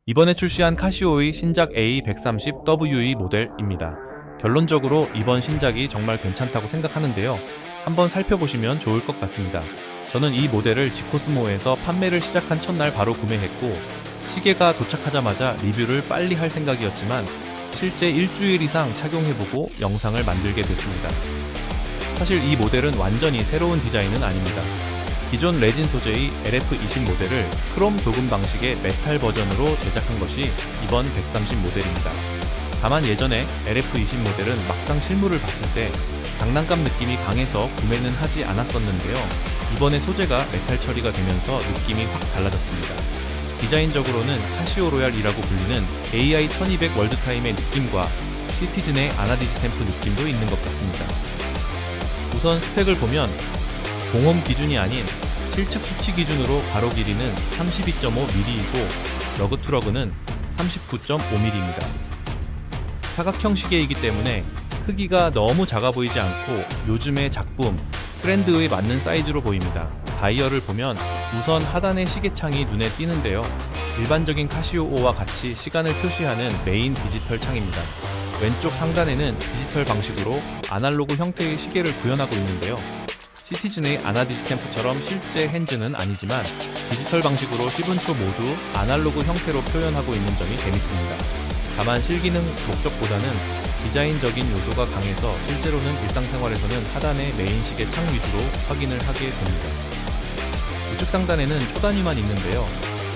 이번에 출시한 카시오의 신작 A130WE 모델입니다. 결론적으로 이번 신작이 정말 괜찮다고 생각하는데요. 한번 살펴보시면 좋을 것 같습니다. 저는 이 모델을 지코스모에서 판매를 시작한 첫날 바로 구매했고, 시계가 도착하자마자 리뷰를 빨리 할 생각이었지만 실제 일주일 이상 착용해보고 영상을 만들게 됐습니다. 사실 이 모델은 완전히 새로운 디자인은 아닙니다. 기존 레진 소재의 LF20 모델을 크롬 도금 방식의 메탈 버전으로 제작한 것이 이번 130 모델입니다. 다만 예전에 LF20 모델은 막상 실물을 봤을 때 장난감 느낌이 강해서 구매는 하지 않았었는데요. 이번에 소재가 메탈 처리가 되면서 느낌이 확 달라졌습니다. 디자인적으로는 카시오 로얄이라고 불리는 AI1200 월드타임의 느낌과 시티즌의 아나디지 템프 느낌도 있는 것 같습니다. 우선 스펙을 보면 공홈 기준이 아닌 실측 수치 기준으로 가로 길이는 32.5mm이고 러그투러그는 39.5mm입니다. 사각형 시계이기 때문에 크기가 너무 작아 보이지 않고 요즘의 작품, 트렌드에 맞는 사이즈로 보입니다. 다이얼을 보면 우선 하단의 시계창이 눈에 띄는데요. 일반적인 카시오와 같이 시간을 표시하는 메인 디지털 창입니다. 왼쪽 상단에는 디지털 방식으로 아날로그 형태의 시계를 구현하고 있는데요. 시티즌의 아나디지 템프처럼 실제 핸즈는 아니지만 디지털 방식으로 10분 초 모두 아날로그 형태로 표현하고 있는 점이 재밌습니다. 다만 실기능 목적보다는 디자인적인 요소가 강해서 실제로는 일상생활에서는 하단의 메인 시계 창 위주로 확인을 하게 됩니다. 우측 상단에는 초 단위만 있는데요.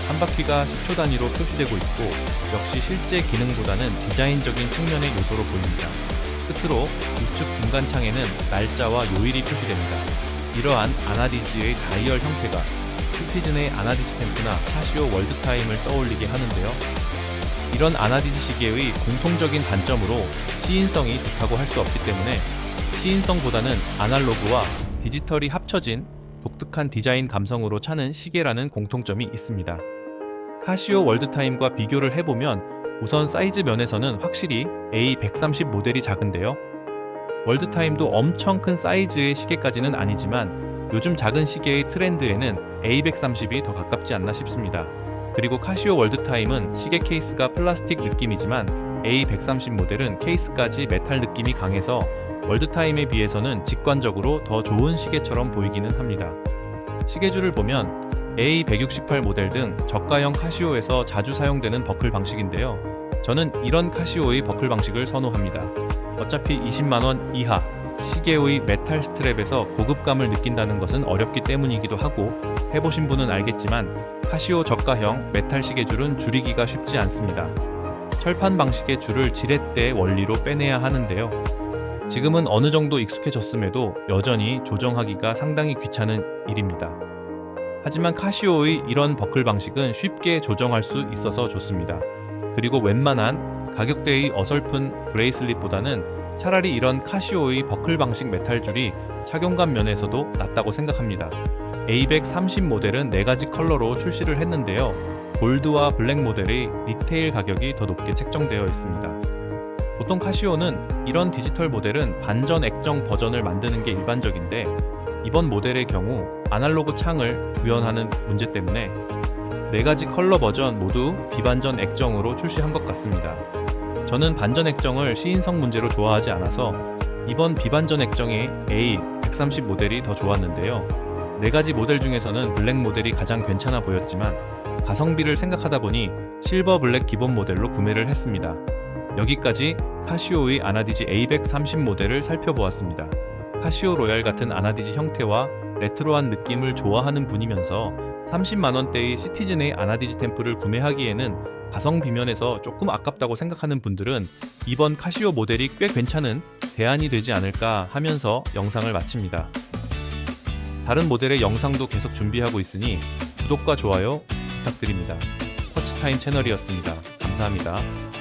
한 바퀴가 10초 단위로 표시되고 있고 역시 실제 기능보다는 디자인적인 측면의 요소로 보입니다. 끝으로 우측 중간 창에는 날짜와 요일이 표시됩니다. 이러한 아나디지의 다이얼 형태가 시티즌의 아나디지 템프나 카시오 월드타임을 떠올리게 하는데요. 이런 아나디지 시계의 공통적인 단점으로 시인성이 좋다고 할 수 없기 때문에 시인성보다는 아날로그와 디지털이 합쳐진 독특한 디자인 감성으로 차는 시계라는 공통점이 있습니다. 카시오 월드타임과 비교를 해보면 우선 사이즈 면에서는 확실히 A130 모델이 작은데요. 월드타임도 엄청 큰 사이즈의 시계까지는 아니지만 요즘 작은 시계의 트렌드에는 A130이 더 가깝지 않나 싶습니다. 그리고 카시오 월드타임은 시계 케이스가 플라스틱 느낌이지만 A130 모델은 케이스까지 메탈 느낌이 강해서 월드타임에 비해서는 직관적으로 더 좋은 시계처럼 보이기는 합니다. 시계줄을 보면 A168 모델 등 저가형 카시오에서 자주 사용되는 버클 방식인데요. 저는 이런 카시오의 버클 방식을 선호합니다. 어차피 20만원 이하 시계의 메탈 스트랩에서 고급감을 느낀다는 것은 어렵기 때문이기도 하고 해보신 분은 알겠지만 카시오 저가형 메탈 시계줄은 줄이기가 쉽지 않습니다. 철판 방식의 줄을 지렛대 원리로 빼내야 하는데요. 지금은 어느 정도 익숙해졌음에도 여전히 조정하기가 상당히 귀찮은 일입니다. 하지만 카시오의 이런 버클 방식은 쉽게 조정할 수 있어서 좋습니다. 그리고 웬만한 가격대의 어설픈 브레이슬릿보다는 차라리 이런 카시오의 버클 방식 메탈 줄이 착용감 면에서도 낫다고 생각합니다. A130 모델은 4가지 컬러로 출시를 했는데요. 골드와 블랙 모델의 리테일 가격이 더 높게 책정되어 있습니다. 보통 카시오는 이런 디지털 모델은 반전 액정 버전을 만드는 게 일반적인데 이번 모델의 경우 아날로그 창을 구현하는 문제 때문에 4가지 컬러 버전 모두 비반전 액정으로 출시한 것 같습니다. 저는 반전 액정을 시인성 문제로 좋아하지 않아서 이번 비반전 액정의 A130 모델이 더 좋았는데요. 4가지 모델 중에서는 블랙 모델이 가장 괜찮아 보였지만 가성비를 생각하다 보니 실버 블랙 기본 모델로 구매를 했습니다. 여기까지 카시오의 아나디지 A130 모델을 살펴보았습니다. 카시오 로얄 같은 아나디지 형태와 레트로한 느낌을 좋아하는 분이면서 30만원대의 시티즌의 아나디지 템프를 구매하기에는 가성비 면에서 조금 아깝다고 생각하는 분들은 이번 카시오 모델이 꽤 괜찮은 대안이 되지 않을까 하면서 영상을 마칩니다. 다른 모델의 영상도 계속 준비하고 있으니 구독과 좋아요 부탁드립니다. 터치타임 채널이었습니다. 감사합니다.